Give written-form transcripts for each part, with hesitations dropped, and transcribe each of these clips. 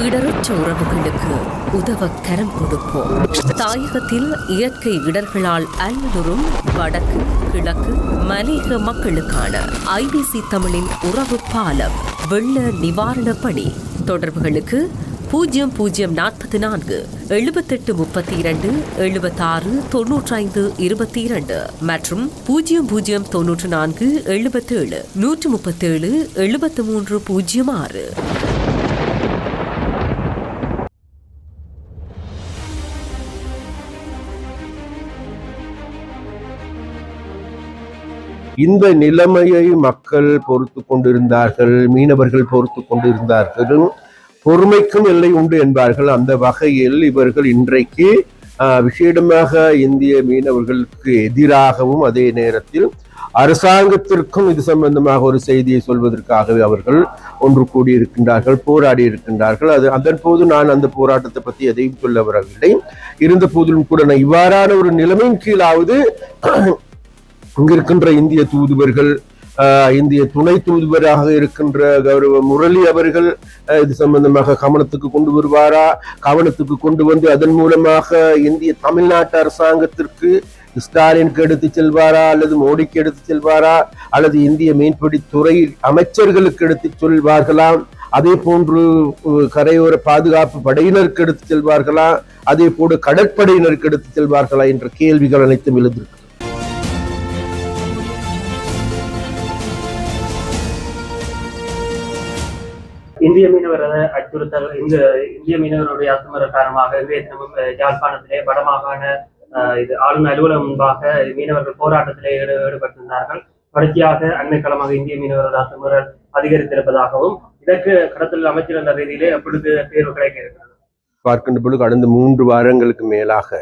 இடரற்ற உறவுகளுக்கு உதவ கரம் கொடுப்போம். தாயகத்தில் இயற்கை இடர்களால் அல்லலுறும் வடக்கு கிழக்கு மலையக மக்களுக்கான IBC தமிழின் உறவு பாலம் வெள்ள நிவாரண பணி. தொடர்புகளுக்கு 0044 7832 76 95 22 மற்றும் 0094 77 137 7306. இந்த நிலைமையை மக்கள் பொறுத்து கொண்டிருந்தார்கள், மீனவர்கள் பொறுத்து கொண்டிருந்தார்கள். பொறுமைக்கும் எல்லை உண்டு என்பார்கள். அந்த வகையில் இவர்கள் இன்றைக்கு விசேடமாக இந்திய மீனவர்களுக்கு எதிராகவும் அதே நேரத்தில் அரசாங்கத்திற்கும் இது சம்பந்தமாக ஒரு செய்தியை சொல்வதற்காகவே அவர்கள் ஒன்று கூடியிருக்கின்றார்கள், போராடி இருக்கின்றார்கள். அதன் போது நான் அந்த போராட்டத்தை பற்றி எதையும் சொல்ல வரவில்லை. இருந்த போதிலும் கூட நான் இவ்வாறான ஒரு நிலைமையின் கீழாவது இங்கிருக்கின்ற இந்திய தூதுவர்கள், இந்திய துணை தூதுவராக இருக்கின்ற கௌரவ முரளி அவர்கள் இது சம்பந்தமாக கவனத்துக்கு கொண்டு வருவாரா, கவனத்துக்கு கொண்டு வந்து அதன் மூலமாக இந்திய தமிழ்நாட்டு அரசாங்கத்திற்கு ஸ்டாலினுக்கு எடுத்து செல்வாரா, அல்லது மோடிக்கு எடுத்து செல்வாரா, அல்லது இந்திய மீன்பிடித்துறை அமைச்சர்களுக்கு எடுத்து சொல்வார்களாம், அதே போன்று கரையோர பாதுகாப்பு படையினருக்கு எடுத்து செல்வார்களா, அதே போன்று கடற்படையினருக்கு எடுத்து செல்வார்களா என்ற கேள்விகள் அனைத்தும் எழுந்திருக்கு. இந்திய மீனவர் அச்சுறுத்தல், இந்த இந்திய மீனவருடைய அத்துமீறல் காரணமாக யாழ்ப்பாணத்திலே வடமாகாண இது ஆளுநர் அலுவலகம் முன்பாக மீனவர்கள் போராட்டத்திலே ஈடுபட்டிருந்தார்கள். தொடர்ச்சியாக அண்மை காலமாக இந்திய மீனவர்கள் அத்துமீறல் அதிகரித்திருப்பதாகவும் இதற்கு கடத்தல் அமைச்சர் என்ற ரீதியிலே எப்பொழுது தேர்வு கிடைக்க இருக்கிறது பார்க்கின்ற பொழுது கடந்த 3 வாரங்களுக்கு மேலாக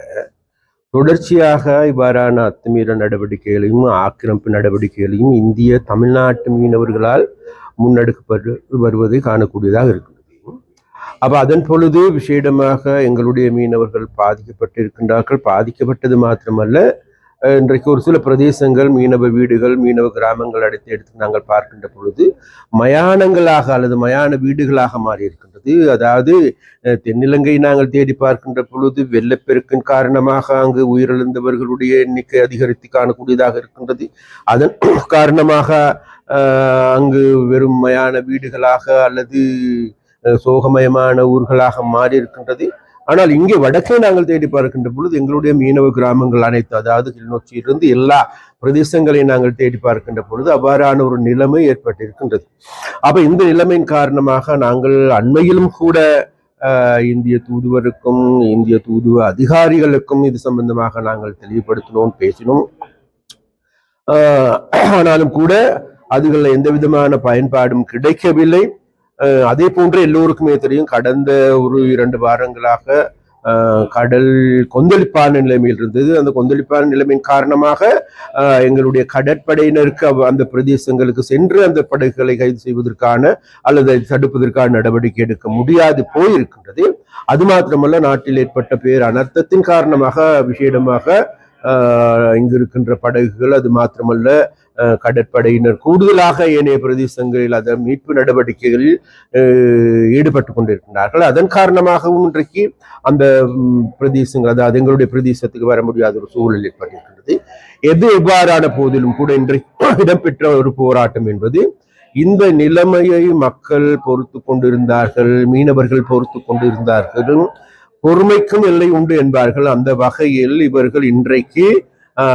தொடர்ச்சியாக இவ்வாறான அத்துமீறல் நடவடிக்கைகளையும் ஆக்கிரமிப்பு நடவடிக்கைகளையும் இந்திய தமிழ்நாட்டு மீனவர்களால் முன்னெடுக்கப்பட்டு வருவதை காணக்கூடியதாக இருக்கிறது. அப்ப அதன் பொழுது விசேடமாக எங்களுடைய மீனவர்கள் பாதிக்கப்பட்டிருக்கின்றார்கள். பாதிக்கப்பட்டது மாத்திரமல்ல, இன்றைக்கு ஒரு சில பிரதேசங்கள் மீனவ வீடுகள், மீனவ கிராமங்கள் எடுத்து நாங்கள் பார்க்கின்ற பொழுது மயானங்களாக அல்லது மயான வீடுகளாக மாறி இருக்கின்றது. அதாவது தென்னிலங்கை நாங்கள் தேடி பார்க்கின்ற பொழுது வெள்ளப்பெருக்கின் காரணமாக அங்கு உயிரிழந்தவர்களுடைய எண்ணிக்கை அதிகரித்து காணக்கூடியதாக இருக்கின்றது. அதன் காரணமாக அங்கு வெறும் மயான வீடுகளாக அல்லது சோகமயமான ஊர்களாக மாறி இருக்கின்றது. ஆனால் இங்கே வடக்கே நாங்கள் தேடி பார்க்கின்ற பொழுது எங்களுடைய மீனவ கிராமங்கள் அனைத்து, அதாவது கிளிநொச்சியிலிருந்து எல்லா பிரதேசங்களையும் நாங்கள் தேடி பார்க்கின்ற பொழுது அவ்வாறான ஒரு நிலைமை ஏற்பட்டிருக்கின்றது. அப்ப இந்த நிலைமையின் காரணமாக நாங்கள் அண்மையிலும் கூட இந்திய தூதுவருக்கும் இந்திய தூதுவ அதிகாரிகளுக்கும் இது சம்பந்தமாக நாங்கள் தெளிவுபடுத்தினோம், பேசினோம். ஆனாலும் கூட அதுகளில் எந்த விதமான பயன்பாடும் கிடைக்கவில்லை. அதே போன்று எல்லோருக்குமே தெரியும், கடந்த ஒரு 2 வாரங்களாக கடல் கொந்தளிப்பான நிலைமையில் இருந்தது. அந்த கொந்தளிப்பான நிலைமையின் காரணமாக எங்களுடைய கடற்படையினருக்கு அந்த பிரதேசங்களுக்கு சென்று அந்த படகுகளை கைது செய்வதற்கான அல்லது தடுப்பதற்கான நடவடிக்கை எடுக்க முடியாது போயிருக்கின்றது. அது மாத்திரமல்ல, நாட்டில் ஏற்பட்ட பேர் அனர்த்தத்தின் காரணமாக விசேடமாக இங்கு இருக்கின்ற படகுகள், அது மாத்திரமல்ல கடற்படையினர் கூடுதலாக ஏனைய பிரதேசங்களில் அதன் மீட்பு நடவடிக்கைகளில் ஈடுபட்டு கொண்டிருக்கின்றார்கள். அதன் காரணமாகவும் இன்றைக்கு அந்த பிரதேசங்கள், அதாவது எங்களுடைய பிரதேசத்துக்கு வர முடியாத ஒரு சூழல் ஏற்பட்டிருக்கின்றது. எது எவ்வாறான போதிலும் கூட இன்றைக்கு இடம்பெற்ற ஒரு போராட்டம் என்பது இந்த நிலைமையை மக்கள் பொறுத்து கொண்டிருந்தார்கள், மீனவர்கள் பொறுத்து கொண்டிருந்தார்கள். பொறுமைக்கும் எல்லை உண்டு என்பார்கள். அந்த வகையில் இவர்கள் இன்றைக்கு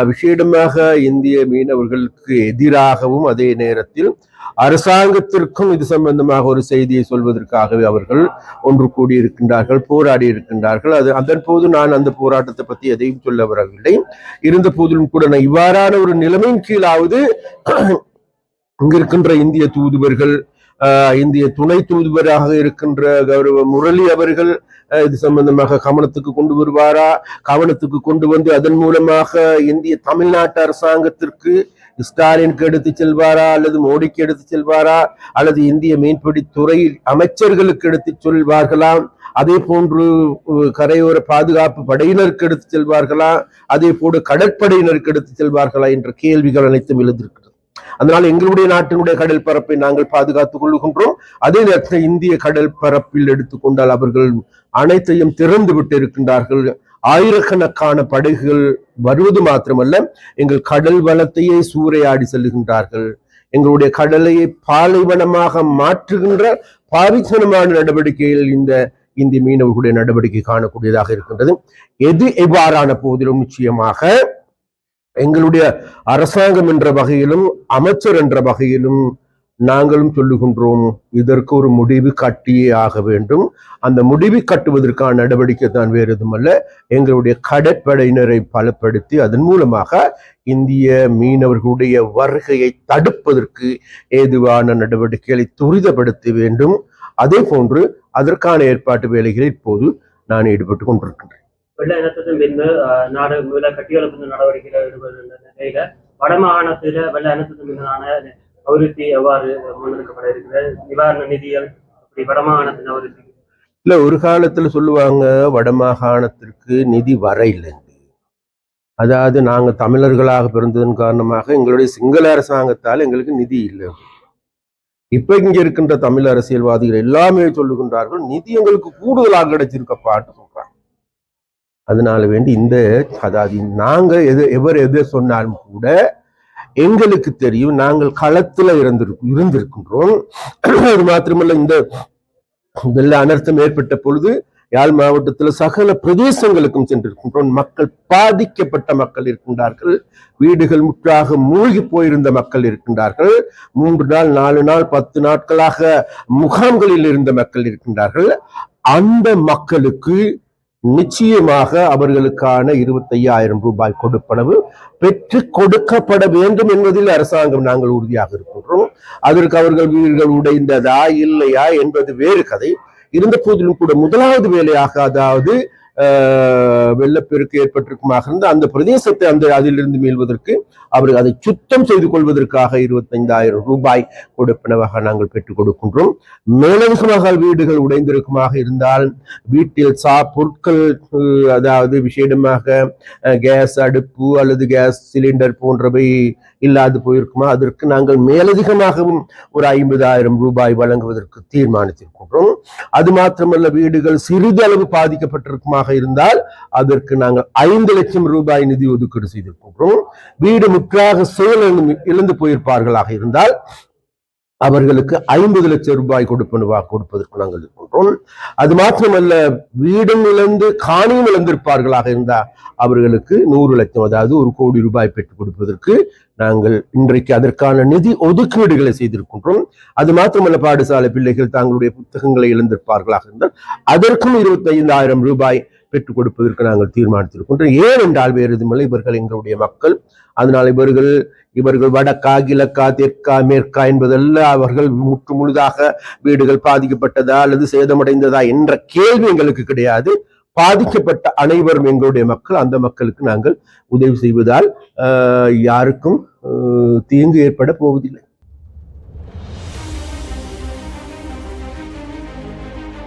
விசேடமாக இந்திய மீனவர்களுக்கு எதிராகவும் அதே நேரத்தில் அரசாங்கத்திற்கும் இது சம்பந்தமாக ஒரு செய்தியை சொல்வதற்காகவே அவர்கள் ஒன்று கூடியிருக்கின்றார்கள், போராடி இருக்கின்றார்கள். அதன் போது நான் அந்த போராட்டத்தை பற்றி எதையும் சொல்ல வரவில்லை. இருந்த போதிலும் கூட நான் இவ்வாறான ஒரு நிலைமையின் கீழாவது இங்கிருக்கின்ற இந்திய தூதுவர்கள், இந்திய துணை தூதுவராக இருக்கின்ற கௌரவ முரளி அவர்கள் இது சம்பந்தமாக கவனத்துக்கு கொண்டு வருவாரா, கவனத்துக்கு கொண்டு வந்து அதன் மூலமாக இந்திய தமிழ்நாட்டு அரசாங்கத்திற்கு ஸ்டாலினுக்கு எடுத்து செல்வாரா, அல்லது மோடிக்கு எடுத்து செல்வாரா, அல்லது இந்திய மீன்பிடித்துறை அமைச்சர்களுக்கு எடுத்து சொல்வார்களாம், அதே போன்று கரையோர பாதுகாப்பு படையினருக்கு எடுத்து செல்வார்களா, அதே போன்று கடற்படையினருக்கு எடுத்து செல்வார்களா என்ற கேள்விகள் அனைத்தும் எழுந்திருக்கிறது. அதனால் எங்களுடைய நாட்டினுடைய கடல் பரப்பை நாங்கள் பாதுகாத்துக் கொள்ளுகின்றோம். அதே நேரத்தில் இந்திய கடல் பரப்பில் எடுத்துக்கொண்டால் அவர்கள் அனைத்தையும் திறந்து விட்டு இருக்கின்றார்கள். ஆயிரக்கணக்கான படகுகள் வருவது மாத்திரமல்ல, எங்கள் கடல் வளத்தையே சூறையாடி செல்லுகின்றார்கள். எங்களுடைய கடலையை பாலைவனமாக மாற்றுகின்ற பாரிசனமான நடவடிக்கைகள் இந்த இந்திய மீனவர்களுடைய நடவடிக்கை காணக்கூடியதாக இருக்கின்றது. எது எவ்வாறான போதிலும் நிச்சயமாக எங்களுடைய அரசாங்கம் என்ற வகையிலும் அமைச்சர் என்ற வகையிலும் நாங்களும் சொல்லுகின்றோம், இதற்கு ஒரு முடிவு கட்டியே ஆக வேண்டும். அந்த முடிவு கட்டுவதற்கான நடவடிக்கை தான் வேறு எதுவுமல்ல, எங்களுடைய கடற்படையினரை பலப்படுத்தி அதன் மூலமாக இந்திய மீனவர்களுடைய வருகையை தடுப்பதற்கு ஏதுவான நடவடிக்கைகளை துரிதப்படுத்த வேண்டும். அதே போன்று அதற்கான ஏற்பாட்டு வேலைகளில் இப்போது நான் ஈடுபட்டுக் கொண்டிருக்கின்றேன். வெள்ள இனத்துக்கும் பின்பு நாடு கட்டியெழுப்பு நடவடிக்கையில் ஈடுபடுகின்ற நிலையில வடமாகாணத்தில வெள்ள இனத்துக்கும் பின்னான அபிவிருத்தி எவ்வாறு முன்னெடுக்கப்பட இருக்கிறது? நிவாரண நிதிகள் அப்படி வடமாகாணத்தின் அபிவிருத்தி இல்ல, ஒரு காலத்துல சொல்லுவாங்க வடமாகாணத்திற்கு நிதி வர இல்லைன்னு. அதாவது நாங்க தமிழர்களாக பிறந்ததன் காரணமாக எங்களுடைய சிங்கள அரசாங்கத்தால் எங்களுக்கு நிதி இல்லை. இப்ப இங்க இருக்கின்ற தமிழ் அரசியல்வாதிகள் எல்லாமே சொல்லுகின்றார்கள், நிதி எங்களுக்கு கூடுதலாக கிடைச்சிருக்கப்பாட்டு சொல்றாங்க. அதனால வேண்டி இந்த அதாவது நாங்க எது சொன்னாலும் கூட எங்களுக்கு தெரியும், நாங்கள் களத்துல இருந்திருக்கின்றோம். அது மாத்திரமல்ல, இந்த வெள்ள அனர்த்தம் ஏற்பட்ட பொழுது யாழ் மாவட்டத்தில் சகல பிரதேசங்களுக்கும் சென்றிருக்கின்றோம். மக்கள் பாதிக்கப்பட்ட மக்கள் இருக்கின்றார்கள், வீடுகள் முற்றாக மூழ்கி போயிருந்த மக்கள் இருக்கின்றார்கள், 3 நாள் 4 நாள் 10 நாட்களாக முகாம்களில் இருந்த மக்கள் இருக்கின்றார்கள். அந்த மக்களுக்கு நிச்சயமாக அவர்களுக்கான 25,000 ரூபாய் கொடுப்பனவு பெற்று கொடுக்கப்பட வேண்டும் என்பதில் அரசாங்கம் நாங்கள் உறுதியாக இருக்கின்றோம். அதற்கு அவர்கள் வீடுகள் உடைந்ததா இல்லையா என்பது வேறு கதை. இருந்த போதிலும் கூட முதலாவது வேலையாக, அதாவது வெள்ளப்பெருக்கு ஏற்பட்டிருக்குமாக இருந்த அந்த பிரதேசத்தை அதிலிருந்து மீள்வதற்கு அவர்கள் அதை சுத்தம் செய்து கொள்வதற்காக 25,000 ரூபாய் கொடுப்பனவாக நாங்கள் பெற்றுக் கொடுக்கின்றோம். மேலதிகமாக வீடுகள் உடைந்திருக்குமாக இருந்தால் வீட்டில் பொருட்கள், அதாவது விசேடமாக கேஸ் அடுப்பு அல்லது கேஸ் சிலிண்டர் போன்றவை இல்லாது போயிருக்குமா, அதற்கு நாங்கள் மேலதிகமாகவும் ஒரு 50,000 ரூபாய் வழங்குவதற்கு தீர்மானித்திருக்கின்றோம். அது மாத்திரமல்ல, வீடுகள் சிறிதளவு பாதிக்கப்பட்டிருக்குமாக இருந்தால் அதற்கு நாங்கள் 5 லட்சம் ரூபாய் நிதி ஒதுக்கீடு செய்திருக்கின்றோம். வீடு முற்றாக செயல் இழந்து போயிருப்பார்களாக இருந்தால் அவர்களுக்கு 50 லட்சம் ரூபாய் கொடுப்பதற்கு நாங்கள் இருக்கின்றோம். அது மாத்திரமல்ல, வீடும் இழந்து காணியும் இழந்திருப்பார்களாக இருந்தால் அவர்களுக்கு 100 லட்சம், அதாவது 1 கோடி ரூபாய் பெற்றுக் கொடுப்பதற்கு நாங்கள் இன்றைக்கு அதற்கான நிதி ஒதுக்கீடுகளை செய்திருக்கின்றோம். அது மாத்திரமல்ல, பாடசாலை பிள்ளைகள் தங்களுடைய புத்தகங்களை இழந்திருப்பார்களாக இருந்தால் அதற்கும் 25,000 ரூபாய் பெற்றுக் கொடுப்பதற்கு நாங்கள் தீர்மானித்திருக்கின்றோம். ஏனென்றால் வேறு எதுவுமில்லை, இவர்கள் எங்களுடைய மக்கள். அதனால் இவர்கள் வடக்கா கிழக்கா தெற்கா மேற்கா என்பதல்ல, அவர்கள் முற்று முழுதாக வீடுகள் பாதிக்கப்பட்டதா அல்லது சேதமடைந்ததா என்ற கேள்வி எங்களுக்கு கிடையாது. பாதிக்கப்பட்ட அனைவரும் எங்களுடைய மக்கள். அந்த மக்களுக்கு நாங்கள் உதவி செய்வதால் யாருக்கும் தீங்கு ஏற்பட போவதில்லை.